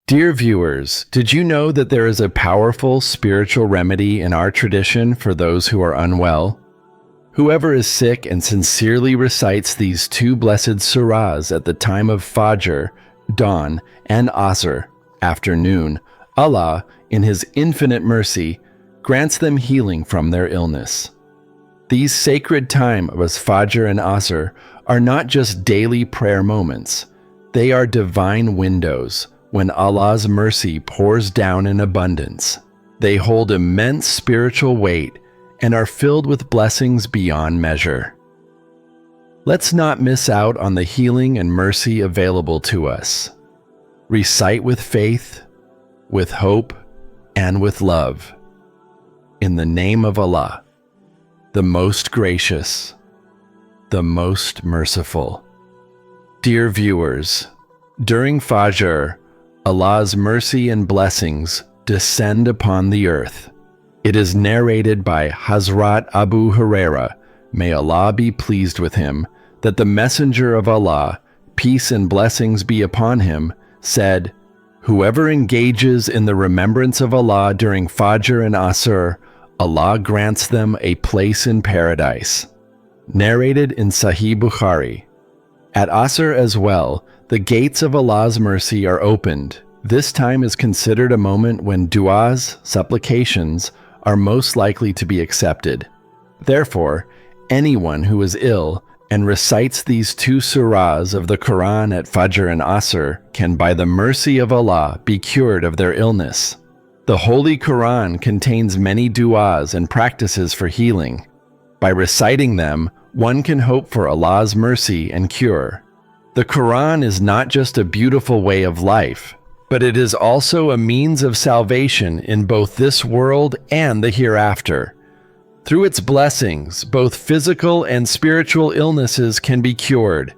Dear viewers, did you know that there is a powerful spiritual remedy in our tradition for those who are unwell? Whoever is sick and sincerely recites these two blessed surahs at the time of Fajr, dawn, and Asr, afternoon, Allah, in His infinite mercy, grants them healing from their illness. These sacred times as Fajr and Asr are not just daily prayer moments. They are divine windows when Allah's mercy pours down in abundance. They hold immense spiritual weight and are filled with blessings beyond measure. Let's not miss out on the healing and mercy available to us. Recite with faith, with hope, and with love. In the name of Allah, the most gracious, the most merciful. Dear viewers, during Fajr, Allah's mercy and blessings descend upon the earth. It is narrated by Hazrat Abu Huraira, may Allah be pleased with him, that the Messenger of Allah, peace and blessings be upon him, said, "Whoever engages in the remembrance of Allah during Fajr and Asr, Allah grants them a place in paradise." Narrated in Sahih Bukhari. At Asr as well, the gates of Allah's mercy are opened. This time is considered a moment when du'as, supplications, are most likely to be accepted. Therefore, anyone who is ill and recites these two surahs of the Qur'an at Fajr and Asr can, by the mercy of Allah, be cured of their illness. The Holy Qur'an contains many du'as and practices for healing. By reciting them, one can hope for Allah's mercy and cure. The Qur'an is not just a beautiful way of life, but it is also a means of salvation in both this world and the hereafter. Through its blessings, both physical and spiritual illnesses can be cured.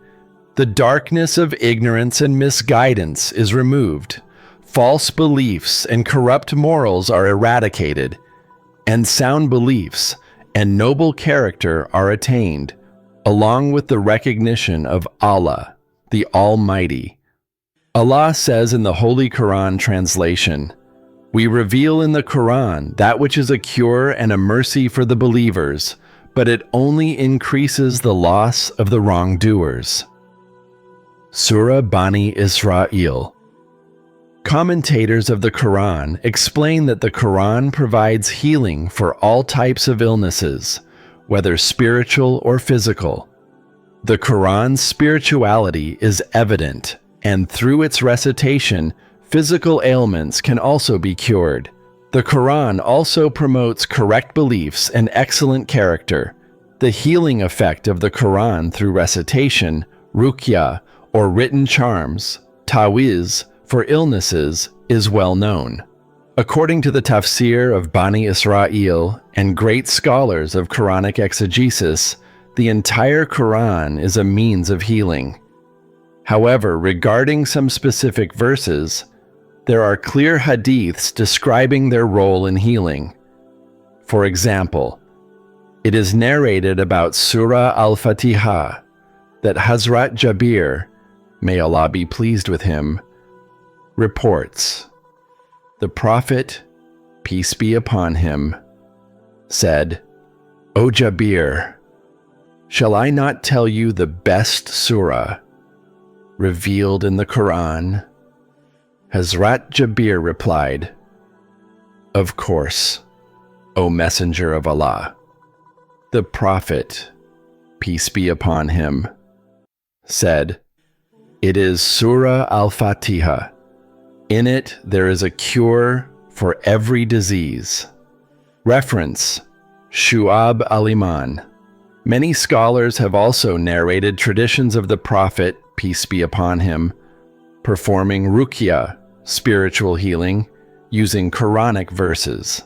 The darkness of ignorance and misguidance is removed. False beliefs and corrupt morals are eradicated, and sound beliefs and noble character are attained, along with the recognition of Allah, the Almighty. Allah says in the Holy Quran translation, "We reveal in the Quran that which is a cure and a mercy for the believers, but it only increases the loss of the wrongdoers." Surah Bani Israel. Commentators of the Quran explain that the Quran provides healing for all types of illnesses, whether spiritual or physical. The Quran's spirituality is evident, and through its recitation, physical ailments can also be cured. The Quran also promotes correct beliefs and excellent character. The healing effect of the Quran through recitation, ruqya, or written charms, tawiz, for illnesses, is well known. According to the tafsir of Bani Israel and great scholars of Quranic exegesis, the entire Quran is a means of healing. However, regarding some specific verses, there are clear hadiths describing their role in healing. For example, it is narrated about Surah Al-Fatiha that Hazrat Jabir, may Allah be pleased with him, reports, "The Prophet, peace be upon him, said, 'O Jabir, shall I not tell you the best surah revealed in the Quran?' Hazrat Jabir replied, 'Of course, O Messenger of Allah.' The Prophet, peace be upon him, said, 'It is Surah Al-Fatiha. In it there is a cure for every disease.'" Reference, Shu'ab al-Iman. Many scholars have also narrated traditions of the Prophet, peace be upon him, performing ruqya, spiritual healing, using Quranic verses.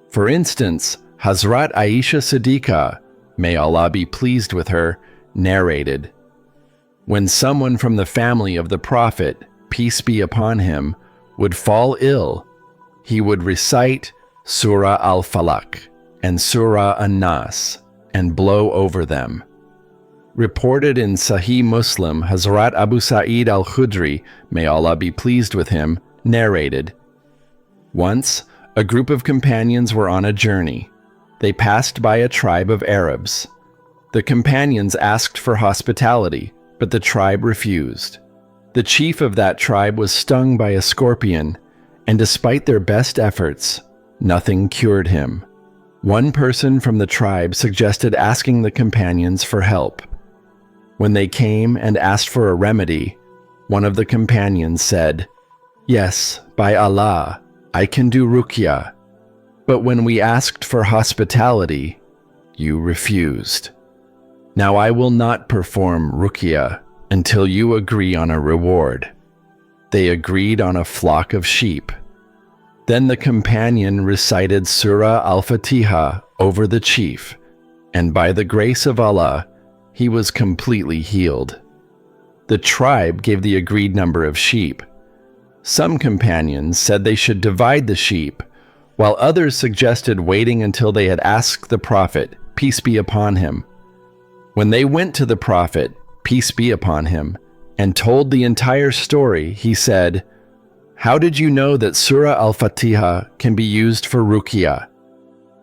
For instance, Hazrat Aisha Siddiqa, may Allah be pleased with her, narrated, "When someone from the family of the Prophet, peace be upon him, would fall ill, he would recite Surah Al-Falaq and Surah An-Nas and blow over them. Reported in Sahih Muslim, Hazrat Abu Sa'id al-Khudri, may Allah be pleased with him, Narrated. Once, a group of companions were on a journey. They passed by a tribe of Arabs. The companions asked for hospitality, but the tribe refused. The chief of that tribe was stung by a scorpion, and despite their best efforts, nothing cured him. One person from the tribe suggested asking the companions for help. When they came and asked for a remedy, one of the companions said, "Yes, by Allah, I can do ruqya. But when we asked for hospitality, you refused. Now I will not perform ruqya until you agree on a reward." They agreed on a flock of sheep. Then the companion recited Surah Al-Fatiha over the chief, and by the grace of Allah, he was completely healed. The tribe gave the agreed number of sheep. Some companions said they should divide the sheep, while others suggested waiting until they had asked the Prophet, peace be upon him. When they went to the Prophet, peace be upon him, and told the entire story, he said, "How did you know that Surah Al-Fatiha can be used for ruqya?"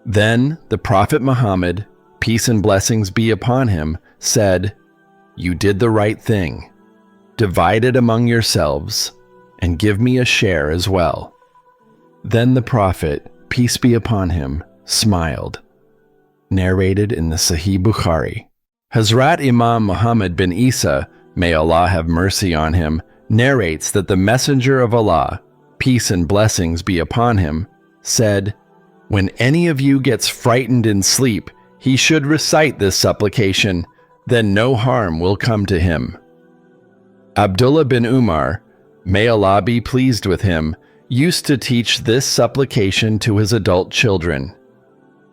Then the Prophet Muhammad, peace and blessings be upon him, said, "You did the right thing. Divide it among yourselves, and give me a share as well." Then the Prophet, peace be upon him, smiled. Narrated in the Sahih Bukhari. Hazrat Imam Muhammad bin Isa, may Allah have mercy on him, narrates that the Messenger of Allah, peace and blessings be upon him, said, "When any of you gets frightened in sleep, he should recite this supplication, then no harm will come to him." Abdullah bin Umar, may Allah be pleased with him, used to teach this supplication to his adult children.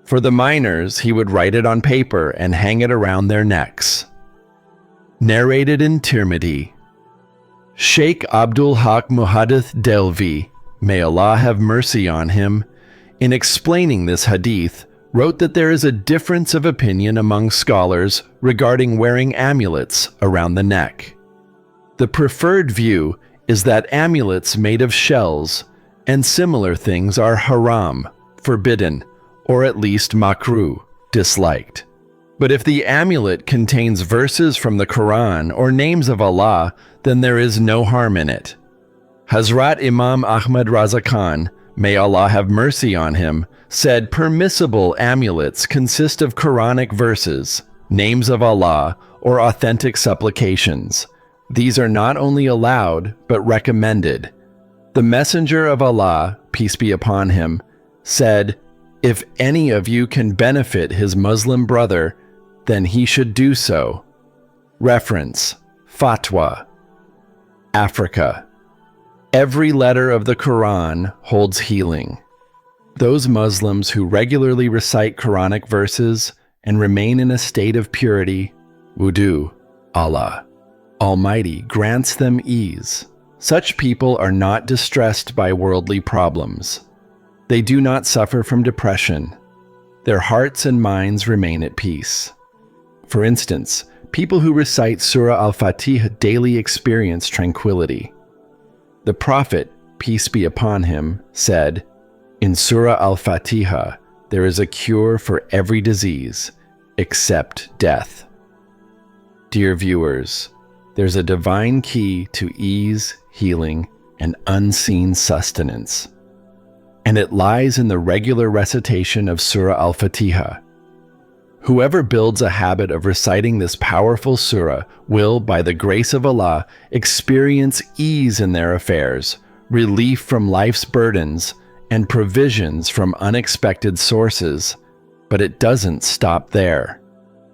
For the minors, he would write it on paper and hang it around their necks. Narrated in Tirmidhi. Sheikh Abdul Haq Muhaddith Delvi, may Allah have mercy on him, in explaining this hadith, wrote that there is a difference of opinion among scholars regarding wearing amulets around the neck. The preferred view is that amulets made of shells and similar things are haram, forbidden, or at least makruh, disliked. But if the amulet contains verses from the Qur'an or names of Allah, then there is no harm in it. Hazrat Imam Ahmad Raza Khan, may Allah have mercy on him, said permissible amulets consist of Quranic verses, names of Allah, or authentic supplications. These are not only allowed, but recommended. The Messenger of Allah, peace be upon him, said, "If any of you can benefit his Muslim brother, then he should do so." Reference, Fatwa. Africa. Every letter of the Quran holds healing. Those Muslims who regularly recite Quranic verses and remain in a state of purity, wudu, Allah Almighty grants them ease. Such people are not distressed by worldly problems. They do not suffer from depression. Their hearts and minds remain at peace. For instance, people who recite Surah Al-Fatiha daily experience tranquility. The Prophet, peace be upon him, said, "In Surah Al-Fatiha, there is a cure for every disease, except death." Dear viewers, there's a divine key to ease, healing, and unseen sustenance. And it lies in the regular recitation of Surah Al-Fatiha. Whoever builds a habit of reciting this powerful surah will, by the grace of Allah, experience ease in their affairs, relief from life's burdens, and provisions from unexpected sources. But it doesn't stop there.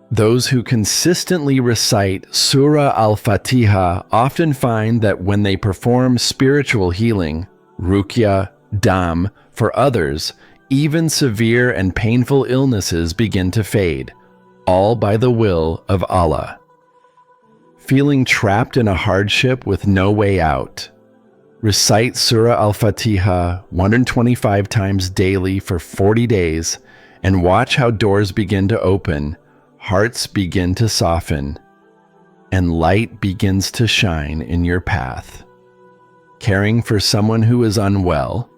Those who consistently recite Surah Al-Fatiha often find that when they perform spiritual healing, ruqya, dam, for others, even severe and painful illnesses begin to fade, all by the will of Allah. Feeling trapped in a hardship with no way out? Recite Surah Al-Fatiha 125 times daily for 40 days and watch how doors begin to open, hearts begin to soften, and light begins to shine in your path. caring for someone who is unwell,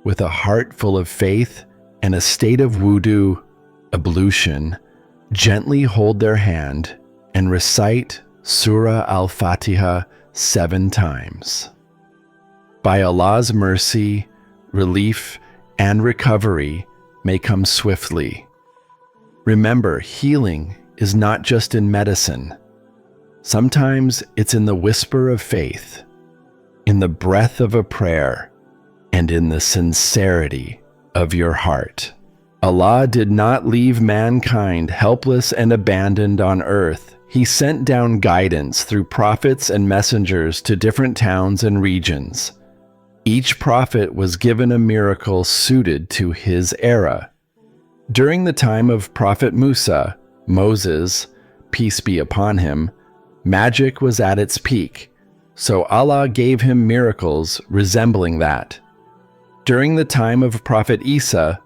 with a heart full of faith and a state of wudu, ablution, gently hold their hand and recite Surah Al-Fatiha 7 times. By Allah's mercy, relief and recovery may come swiftly. Remember, healing is not just in medicine. Sometimes it's in the whisper of faith, in the breath of a prayer, and in the sincerity of your heart. Allah did not leave mankind helpless and abandoned on earth. He sent down guidance through prophets and messengers to different towns and regions. Each prophet was given a miracle suited to his era. During the time of Prophet Musa, Moses, peace be upon him, magic was at its peak, so Allah gave him miracles resembling that. During the time of Prophet Isa,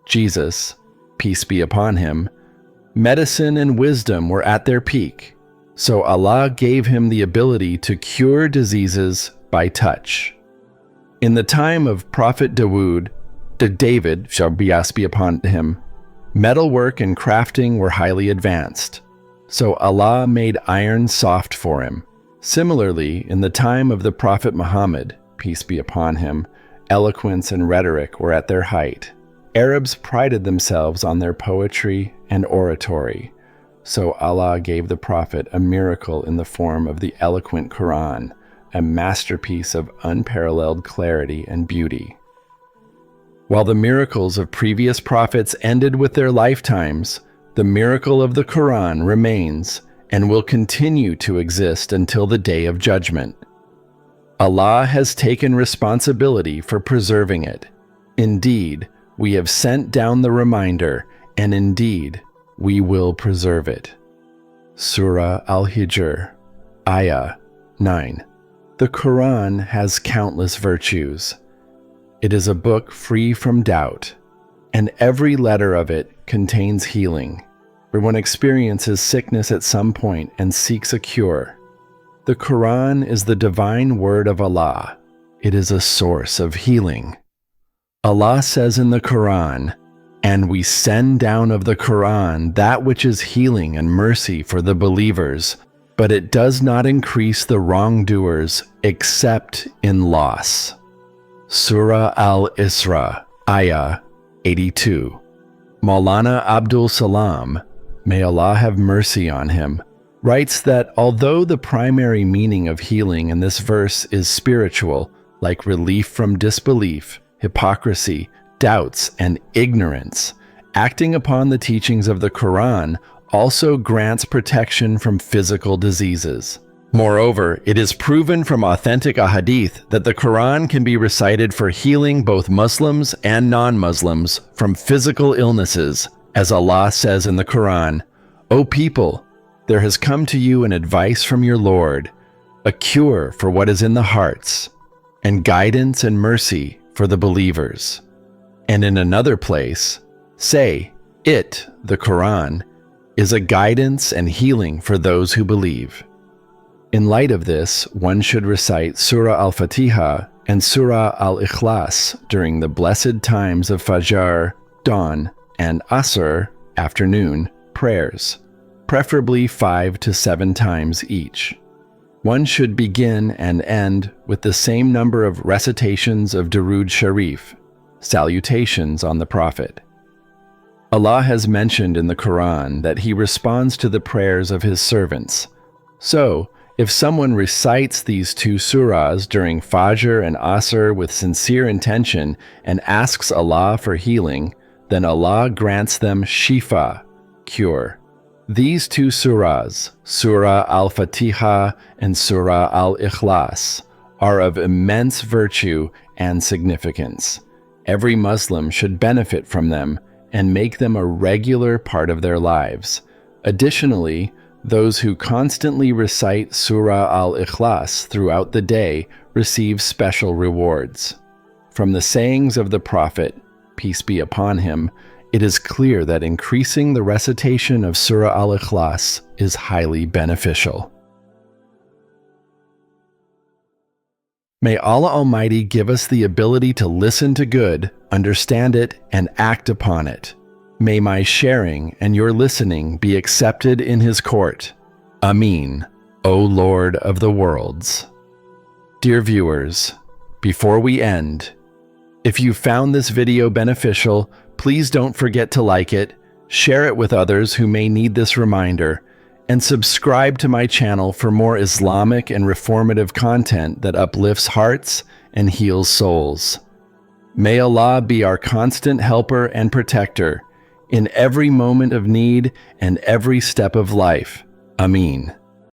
Jesus, peace be upon him, medicine and wisdom were at their peak, so Allah gave him the ability to cure diseases by touch. In the time of Prophet David, shall be upon him, metalwork and crafting were highly advanced, so Allah made iron soft for him. Similarly, in the time of the Prophet Muhammad, peace be upon him, eloquence and rhetoric were at their height. Arabs prided themselves on their poetry and oratory, so Allah gave the Prophet a miracle in the form of the eloquent Qur'an, a masterpiece of unparalleled clarity and beauty. While the miracles of previous prophets ended with their lifetimes, the miracle of the Qur'an remains and will continue to exist until the Day of Judgment. Allah has taken responsibility for preserving it. Indeed, we have sent down the reminder, and indeed, we will preserve it. Surah Al-Hijr, Ayah 9. The Qur'an has countless virtues. It is a book free from doubt, and every letter of it contains healing, where one experiences sickness at some point and seeks a cure. The Qur'an is the divine word of Allah. It is a source of healing. Allah says in the Qur'an, "And we send down of the Qur'an that which is healing and mercy for the believers, but it does not increase the wrongdoers except in loss." Surah Al-Isra, Ayah 82. Maulana Abdul Salam, may Allah have mercy on him, writes that although the primary meaning of healing in this verse is spiritual, like relief from disbelief, hypocrisy, doubts, and ignorance, acting upon the teachings of the Qur'an also grants protection from physical diseases. Moreover, it is proven from authentic ahadith that the Qur'an can be recited for healing both Muslims and non-Muslims from physical illnesses, as Allah says in the Qur'an, "O people, there has come to you an advice from your Lord, a cure for what is in the hearts, and guidance and mercy for the believers." And in another place, say, it, the Qur'an, is a guidance and healing for those who believe. In light of this, one should recite Surah Al-Fatiha and Surah Al-Ikhlas during the blessed times of Fajr, dawn, and Asr, afternoon, prayers, preferably 5 to 7 times each. One should begin and end with the same number of recitations of Durood Sharif, salutations on the Prophet. Allah has mentioned in the Qur'an that He responds to the prayers of His servants. So, if someone recites these 2 surahs during Fajr and Asr with sincere intention and asks Allah for healing, then Allah grants them Shifa, cure. These 2 surahs, Surah Al-Fatiha and Surah Al-Ikhlas, are of immense virtue and significance. Every Muslim should benefit from them and make them a regular part of their lives. Additionally, those who constantly recite Surah Al-Ikhlas throughout the day receive special rewards. From the sayings of the Prophet, peace be upon him, it is clear that increasing the recitation of Surah Al-Ikhlas is highly beneficial. May Allah Almighty give us the ability to listen to good, understand it, and act upon it. May my sharing and your listening be accepted in His court. Ameen, O Lord of the worlds. Dear viewers, before we end, if you found this video beneficial, please don't forget to like it, share it with others who may need this reminder, and subscribe to my channel for more Islamic and reformative content that uplifts hearts and heals souls. May Allah be our constant helper and protector in every moment of need and every step of life. Ameen.